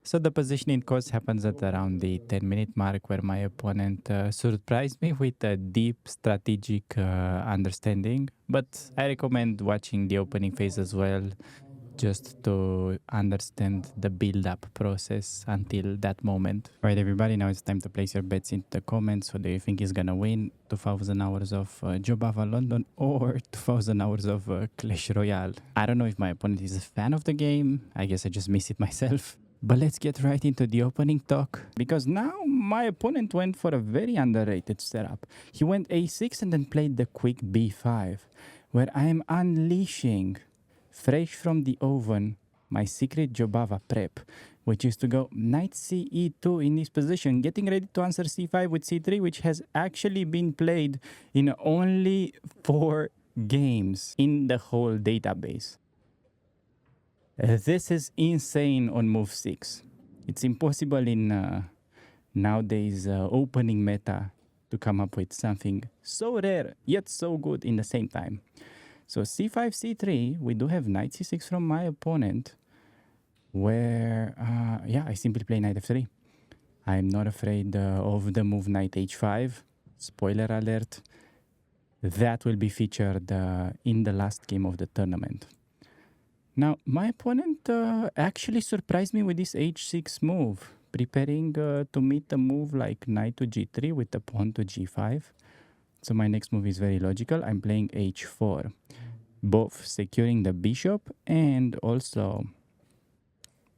So the positioning course happens at around the 10-minute mark where my opponent surprised me with a deep strategic understanding. But I recommend watching the opening phase as well just to understand the build-up process until that moment. All right, everybody, now it's time to place your bets into the comments. Who do you think is gonna win? 2,000 hours of Jobava London or 2,000 hours of Clash Royale? I don't know if my opponent is a fan of the game. I guess I just miss it myself. But let's get right into the opening talk, because now my opponent went for a very underrated setup. He went a6 and then played the quick b5, where I am unleashing, fresh from the oven, my secret Jobava prep, which is to go knight ce2 in this position, getting ready to answer c5 with c3, which has actually been played in only 4 games in the whole database. This is insane on move 6. It's impossible in nowadays opening meta to come up with something so rare yet so good in the same time. So c5, c3, we do have knight c6 from my opponent, where, yeah, I simply play knight f3. I'm not afraid of the move knight h5. Spoiler alert, that will be featured in the last game of the tournament. Now, my opponent actually surprised me with this h6 move, preparing to meet a move like knight to g3 with the pawn to g5. So my next move is very logical. I'm playing h4, both securing the bishop and also,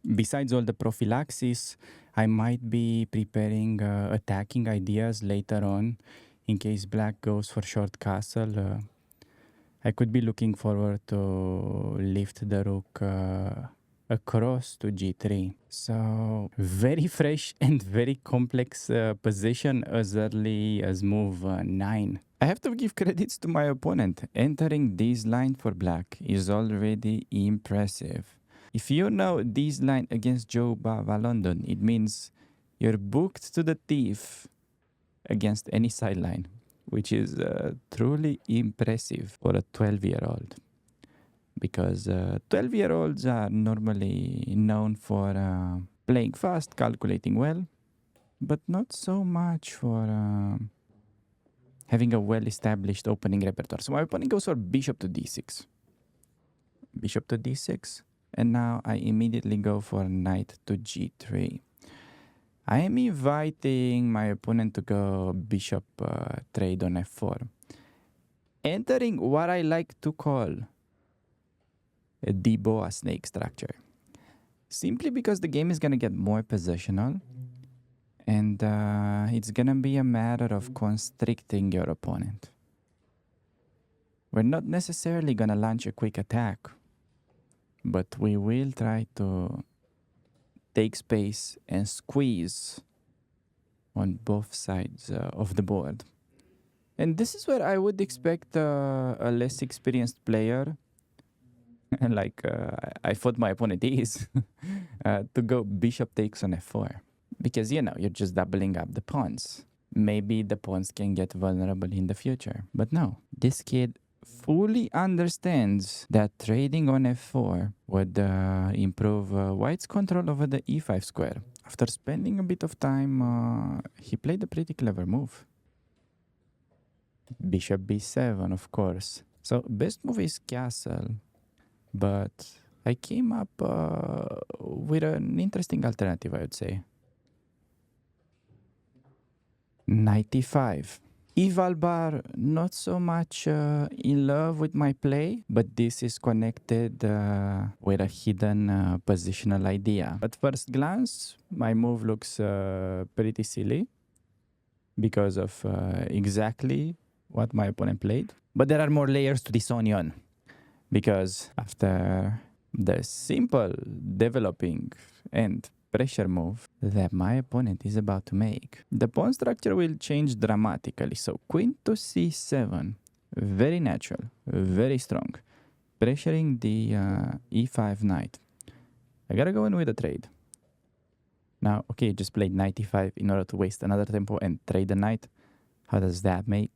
besides all the prophylaxis, I might be preparing attacking ideas later on in case black goes for short castle. I could be looking forward to lift the rook across to g3. So very fresh and very complex position as early as move 9. I have to give credits to my opponent. Entering this line for black is already impressive. If you know this line against Jobava London, it means you're booked to the teeth against any sideline, which is truly impressive for a 12-year-old. Because 12-year-olds are normally known for playing fast, calculating well, but not so much for having a well-established opening repertoire. So my opponent goes for bishop to d6. Bishop to d6. And now I immediately go for knight to g3. I am inviting my opponent to go bishop trade on f4. Entering what I like to call a D-boa snake structure. Simply because the game is going to get more positional, and it's going to be a matter of constricting your opponent. We're not necessarily going to launch a quick attack, but we will try to take space and squeeze on both sides of the board. And this is where I would expect a less experienced player, like I thought my opponent is, to go bishop takes on f4. Because, you know, you're just doubling up the pawns. Maybe the pawns can get vulnerable in the future. But no, this kid fully understands that trading on f4 would improve white's control over the e5 square. After spending a bit of time, he played a pretty clever move. Bishop b7, of course. So best move is castle, but I came up with an interesting alternative, I would say. Knight e5. Evalbar, not so much in love with my play, but this is connected with a hidden positional idea. At first glance, my move looks pretty silly because of exactly what my opponent played. But there are more layers to this onion, because after the simple developing and pressure move that my opponent is about to make, the pawn structure will change dramatically. So queen to c7, very natural, very strong, pressuring the e5 knight. I gotta go in with a trade. Now, okay, just played knight e5 in order to waste another tempo and trade the knight. How does that make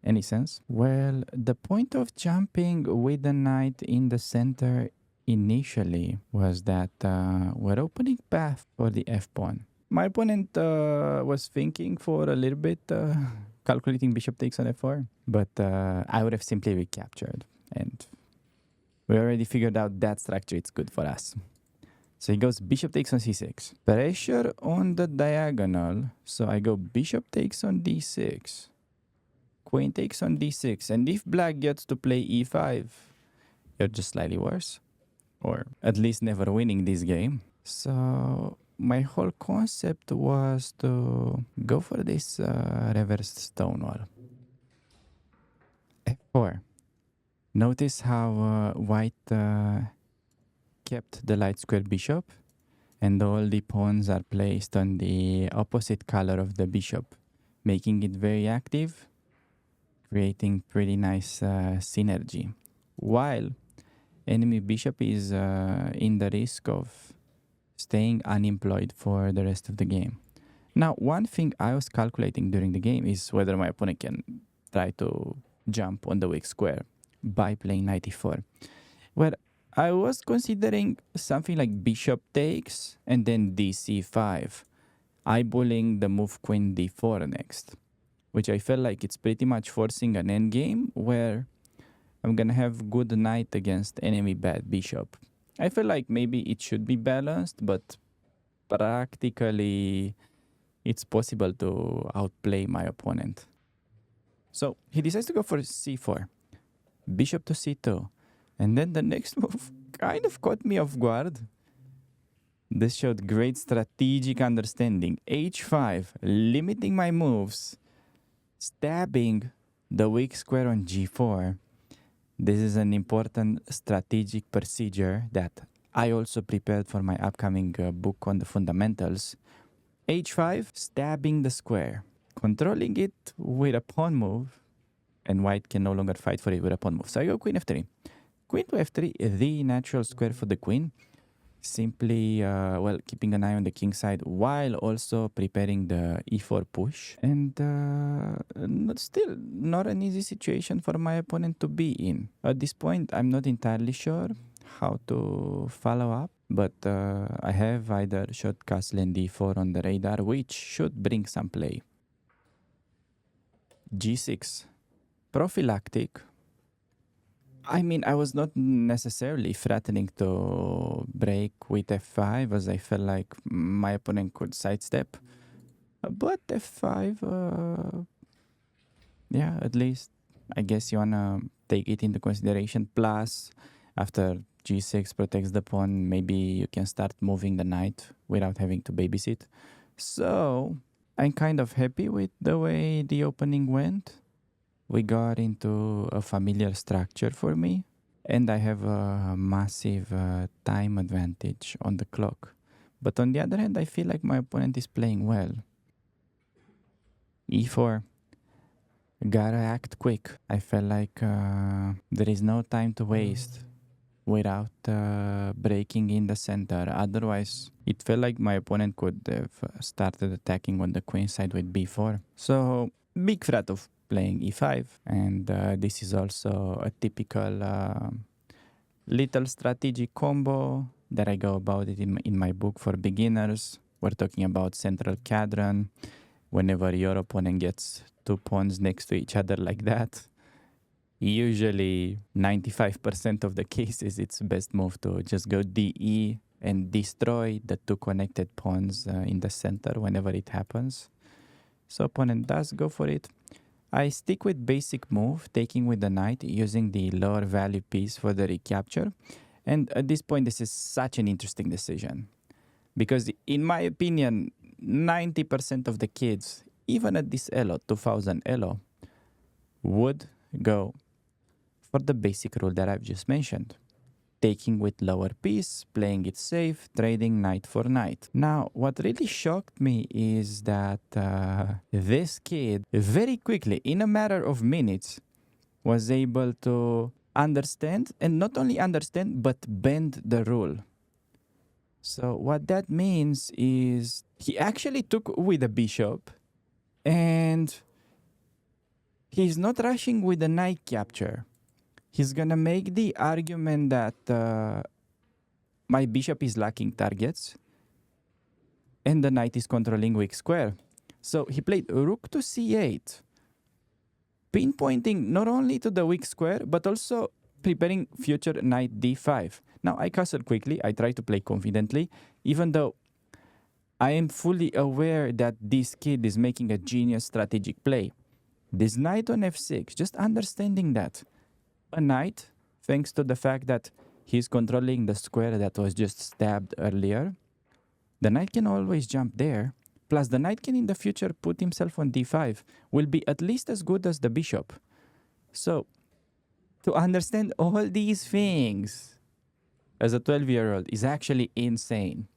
any sense? Well, the point of jumping with the knight in the center initially was that we're opening path for the f pawn. My opponent was thinking for a little bit, calculating bishop takes on f4, but I would have simply recaptured, and we already figured out that structure. It's good for us. So he goes bishop takes on c6. Pressure on the diagonal, so I go bishop takes on d6. Queen takes on d6, and if black gets to play e5, you're just slightly worse, or at least never winning this game. So my whole concept was to go for this reversed stonewall. f4. Notice how white kept the light square bishop, and all the pawns are placed on the opposite color of the bishop, making it very active, creating pretty nice synergy. While enemy bishop is in the risk of staying unemployed for the rest of the game. Now, one thing I was calculating during the game is whether my opponent can try to jump on the weak square by playing knight e4. Well, I was considering something like bishop takes and then dc5, eyeballing the move queen d4 next, which I felt like it's pretty much forcing an endgame where I'm gonna have good knight against enemy bad bishop. I feel like maybe it should be balanced, but practically it's possible to outplay my opponent. So he decides to go for c4, bishop to c2, and then the next move kind of caught me off guard. This showed great strategic understanding. h5, limiting my moves, stabbing the weak square on g4. This is an important strategic procedure that I also prepared for my upcoming book on the fundamentals. h5, stabbing the square, controlling it with a pawn move, and white can no longer fight for it with a pawn move. So I go queen f3. Queen to f3, the natural square for the queen. Simply, well, keeping an eye on the king side while also preparing the e4 push. And still not an easy situation for my opponent to be in. At this point, I'm not entirely sure how to follow up, but I have either shot castle and d4 on the radar, which should bring some play. g6, prophylactic. I mean, I was not necessarily threatening to break with f5, as I felt like my opponent could sidestep. But f5, yeah, at least I guess you wanna take it into consideration. Plus, after g6 protects the pawn, maybe you can start moving the knight without having to babysit. So I'm kind of happy with the way the opening went. We got into a familiar structure for me, and I have a massive time advantage on the clock. But on the other hand, I feel like my opponent is playing well. e4. Gotta act quick. I felt like there is no time to waste without breaking in the center. Otherwise, it felt like my opponent could have started attacking on the queen side with b4. So, big threat of playing e5, and this is also a typical little strategic combo that I go about it in my book for beginners. We're talking about central cadron. Whenever your opponent gets two pawns next to each other like that, usually 95% of the cases it's best move to just go de and destroy the two connected pawns in the center whenever it happens. So opponent does go for it. I stick with basic move, taking with the knight, using the lower value piece for the recapture. And at this point, this is such an interesting decision. Because in my opinion, 90% of the kids, even at this ELO, 2000 ELO, would go for the basic rule that I've just mentioned. Taking with lower piece, playing it safe, trading knight for knight. Now, what really shocked me is that this kid, very quickly, in a matter of minutes, was able to understand, and not only understand, but bend the rule. So what that means is he actually took with the bishop, and he's not rushing with the knight capture. He's gonna make the argument that my bishop is lacking targets, and the knight is controlling weak square. So he played rook to c8, pinpointing not only to the weak square, but also preparing future knight d5. Now I castle quickly, I try to play confidently, even though I am fully aware that this kid is making a genius strategic play. This knight on f6, just understanding that a knight, thanks to the fact that he's controlling the square that was just stabbed earlier, the knight can always jump there. Plus, the knight can in the future put himself on d5, will be at least as good as the bishop. So, to understand all these things as a 12-year-old is actually insane.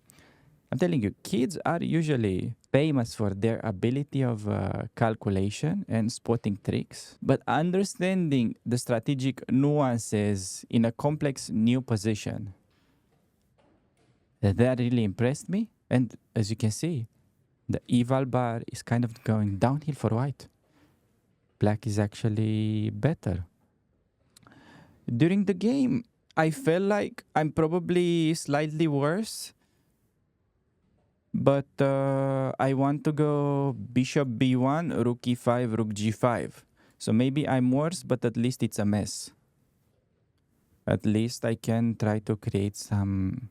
I'm telling you, kids are usually famous for their ability of calculation and spotting tricks, but understanding the strategic nuances in a complex new position, that really impressed me. And as you can see, the eval bar is kind of going downhill for white. Black is actually better. During the game, I felt like I'm probably slightly worse, but I want to go bishop b1, rook e5, rook g5. So maybe I'm worse, but at least it's a mess. At least I can try to create some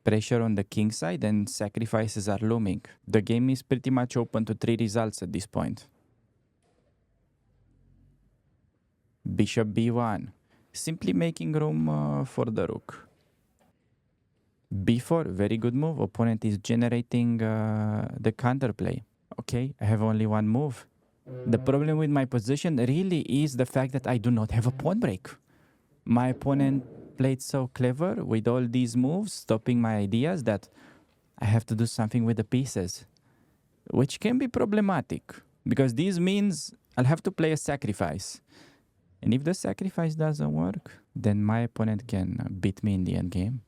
pressure on the king side and sacrifices are looming. The game is pretty much open to 3 results at this point. Bishop b1, simply making room for the rook. b4, very good move. Opponent is generating the counterplay. Okay, I have only one move. The problem with my position really is the fact that I do not have a pawn break. My opponent played so clever with all these moves, stopping my ideas, that I have to do something with the pieces, which can be problematic because this means I'll have to play a sacrifice. And if the sacrifice doesn't work, then my opponent can beat me in the end game.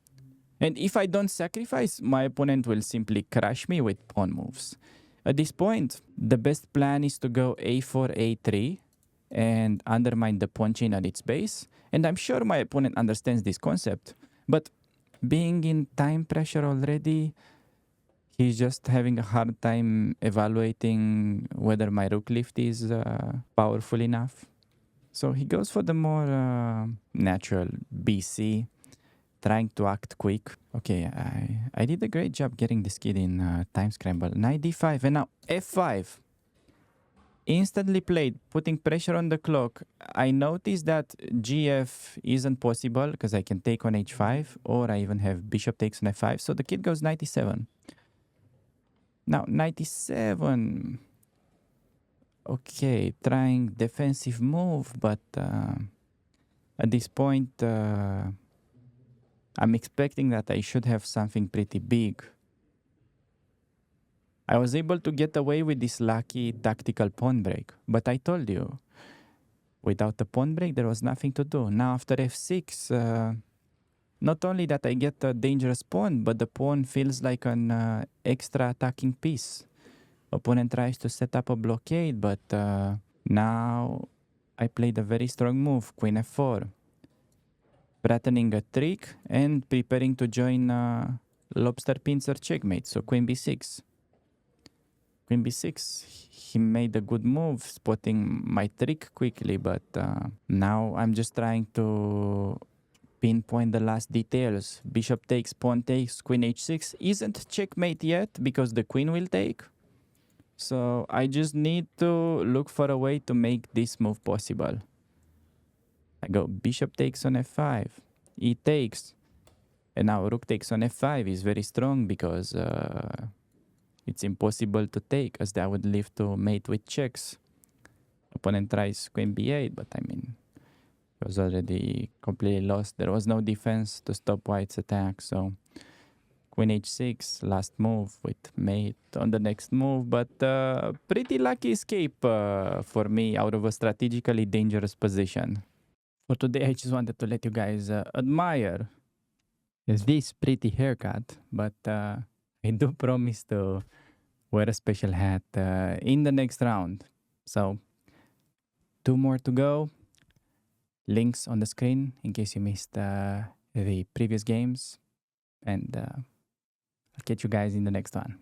And if I don't sacrifice, my opponent will simply crush me with pawn moves. At this point, the best plan is to go a4, a3 and undermine the pawn chain at its base. And I'm sure my opponent understands this concept. But being in time pressure already, he's just having a hard time evaluating whether my rook lift is powerful enough. So he goes for the more natural BC, trying to act quick. Okay, I did a great job getting this kid in time scramble. Knight d5 and now f5. Instantly played, putting pressure on the clock. I noticed that gf isn't possible because I can take on h5 or I even have bishop takes on f5. So the kid goes 97. Now 97. Okay, trying defensive move, but at this point I'm expecting that I should have something pretty big. I was able to get away with this lucky tactical pawn break, but I told you, without the pawn break, there was nothing to do. Now after f6, not only that I get a dangerous pawn, but the pawn feels like an extra attacking piece. Opponent tries to set up a blockade, but now I played a very strong move, queen f4. Threatening a trick and preparing to join lobster pincer checkmate, so queen b6. Queen b6, he made a good move, spotting my trick quickly, but now I'm just trying to pinpoint the last details. Bishop takes, pawn takes, queen h6 isn't checkmate yet because the queen will take. So I just need to look for a way to make this move possible. I go bishop takes on f5, e takes, and now rook takes on f5 is very strong because it's impossible to take as that would leave to mate with checks. Opponent tries queen b8, but I mean, it was already completely lost. There was no defense to stop white's attack, so queen h6, last move with mate on the next move, but pretty lucky escape for me out of a strategically dangerous position. For today, I just wanted to let you guys admire this pretty haircut, but I do promise to wear a special hat in the next round. So 2 more to go. Links on the screen in case you missed the previous games. And I'll catch you guys in the next one.